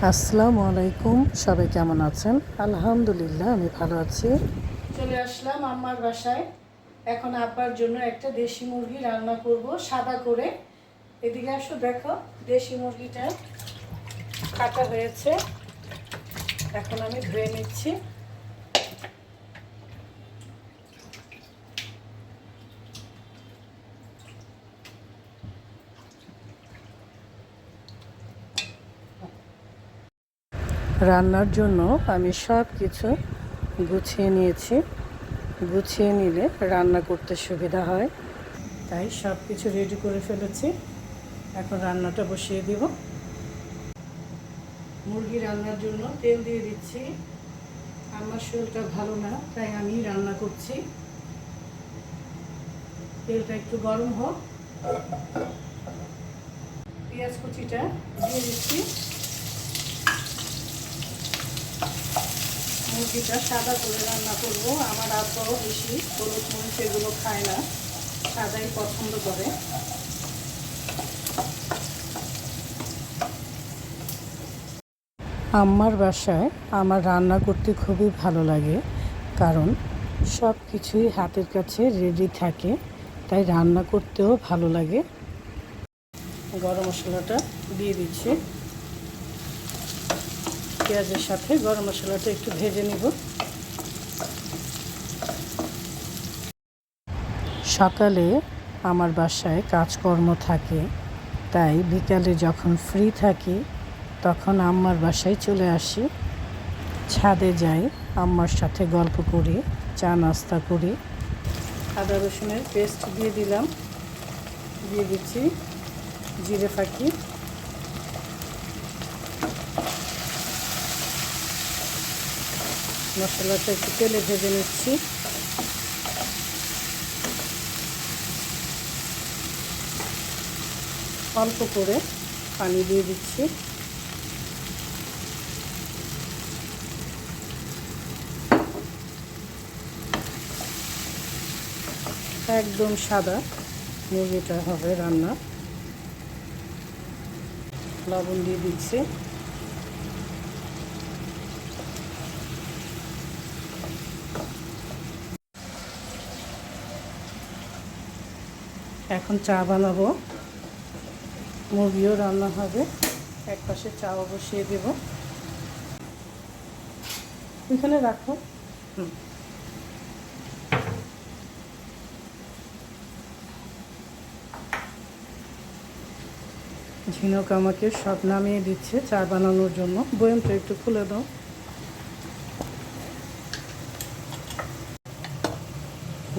আসসালামু আলাইকুম। সবাই কেমন আছেন? আলহামদুলিল্লাহ আমি ভালো আছি। চলে আসলাম আম্মার বাসায়। এখন আব্বার জন্য একটা দেশি মুরগি রান্না করব সাদা করে। এদিকে আসো, দেখো দেশি মুরগিটা কাটা হয়েছে। এখন আমি ধুয়ে নিচ্ছি। রান্নার জন্য আমি সব কিছু গুছিয়ে নিয়েছি। গুছিয়ে নিলে রান্না করতে সুবিধা হয়, তাই সব কিছু রেডি করে ফেলেছি। এখন রান্নাটা বসিয়ে দিব। মুরগি রান্নার জন্য তেল দিয়ে দিচ্ছি। আমার শরীরটা ভালো না, তাই আমি রান্না করছি। তেলটা একটু গরম হোক। পেঁয়াজ কুচিটা দিয়ে দিচ্ছি। মুরগিটা সাদা করে রান্না করব। আমার আব্বাও বেশি হলুদ মরিচ এগুলো খায় না, সাদাই পছন্দ করে। আম্মার বাসায় আমার রান্না করতে খুবই ভালো লাগে, কারণ সব কিছুই হাতের কাছে রেডি থাকে, তাই রান্না করতেও ভালো লাগে। গরম মশলাটা দিয়ে দিচ্ছি। পেঁয়াজের সাথে গরম মশলাটা একটু ভেজে নিব। সকালে আমার বাসায় কাজকর্ম থাকে, তাই বিকালে যখন ফ্রি থাকি তখন আম্মার বাসায় চলে আসি। ছাদে যাই, আম্মার সাথে গল্প করি, চা নাস্তা করি। আদা রসুনের পেস্ট দিয়ে দিলাম। দিয়ে দিচ্ছি জিরে ফাঁকি। মশলাটা একটু তেলে ভেজে নিচ্ছি। অল্প করে পানি দিয়ে দিচ্ছি। একদম সাদা মুরগিটা হবে রান্না। লবণ দিয়ে দিচ্ছি। এখন চা বানাবো, মুরগিও রান্না হবে। এক পাশে চাও বসিয়ে দেব। ওইখানে রাখো। ঝিনুক আমাকে সব নামিয়ে দিচ্ছে চা বানানোর জন্য। বয়ামটা একটু খুলে দাও।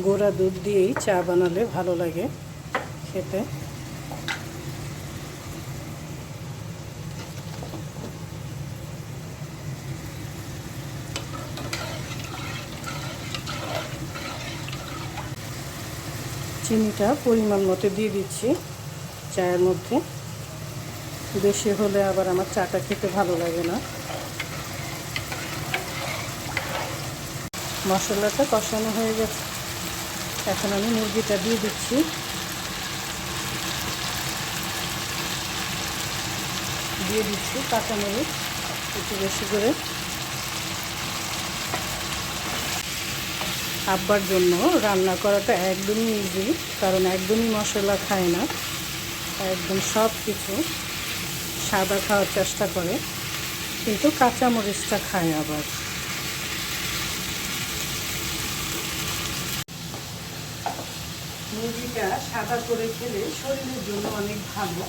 গোড়া দুধ দিয়েই চা বানালে ভালো লাগে খেতে। চিনিটা পরিমাণ মতো দিয়ে দিচ্ছি চায়ের মধ্যে। বেশি হলে আবার আমার চাটা খেতে ভালো লাগে না। মশলাটা কষানো হয়ে গেছে, এখন আমি মুরগিটা দিয়ে দিচ্ছি। দিয়ে দিচ্ছি কাঁচামরিচ একটু বেশি করে। আব্বার জন্য রান্না করাটা একদমই ইজি, কারণ একদমই মশলা খায় না। একদম সব কিছু সাদা খাওয়ার চেষ্টা করে, কিন্তু কাঁচামরিচটা খায় আবার। মুরগিটা সাদা করে খেলে শরীরের জন্য অনেক ভালো।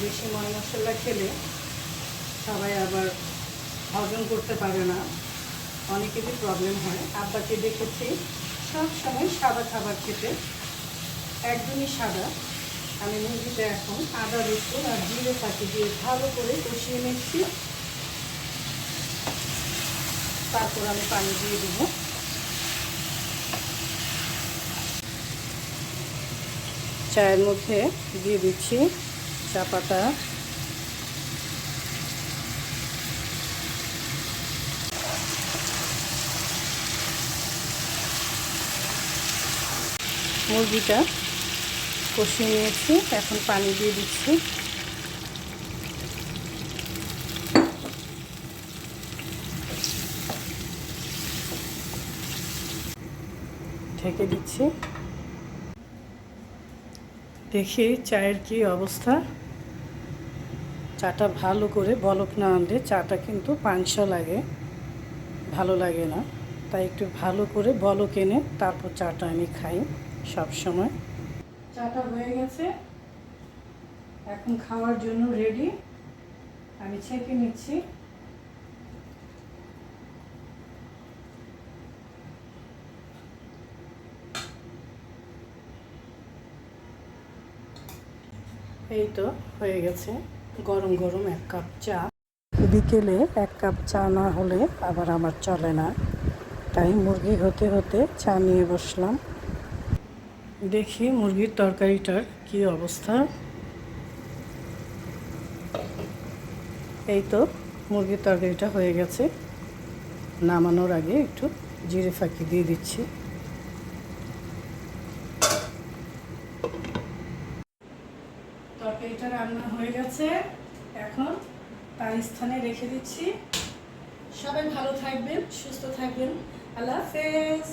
বেশি মশলা খেলে সবাই আবার হজম করতে পারে না, অনেকেরই প্রবলেম হয়। আব্বাকে দেখেছি সব সময় সাদা খাবার খেতে, একদমই সাদা। আমি মুরগিটা এখন আদা রসুন আর জিরে ফাঁকি দিয়ে ভালো করে কষিয়ে নিচ্ছি। তারপর আমি পানি দিয়ে দেবো। চায়ের মধ্যে দিয়ে দিচ্ছি চা পাতা। মুরগিটা কষিয়ে নিয়েছি, এখন পানি দিয়ে দিচ্ছি। ঢেকে দিচ্ছি। দেখি চায়ের কি অবস্থা। চাটা ভালো করে বলক না আনলে চাটা কিন্তু পাংশা লাগে, ভালো লাগে না। তাই একটু ভালো করে বলক এনে তারপর চাটা আমি খাই সব সময়। চাটা হয়ে গেছে, এখন খাওয়ার জন্য রেডি। আমি ছেঁকে নিচ্ছি। এই তো হয়ে গেছে গরম গরম 1 কাপ চা। বিকেলে 1 কাপ চা না হলে আবার আমার চলে না, তাই মুরগি হতে হতে চা নিয়ে বসলাম। দেখি মুরগির তরকারিটার কি অবস্থা। এই তো মুরগির তরকারিটা হয়ে গেছে। নামানোর আগে একটু জিরে ফাঁকি দিয়ে দিচ্ছি। তরকারিটা রান্না হয়ে গেছে, এখন তার স্থানে রেখে দিচ্ছি। সবাই ভালো থাকবেন, সুস্থ থাকবেন। আল্লাহ হাফেজ।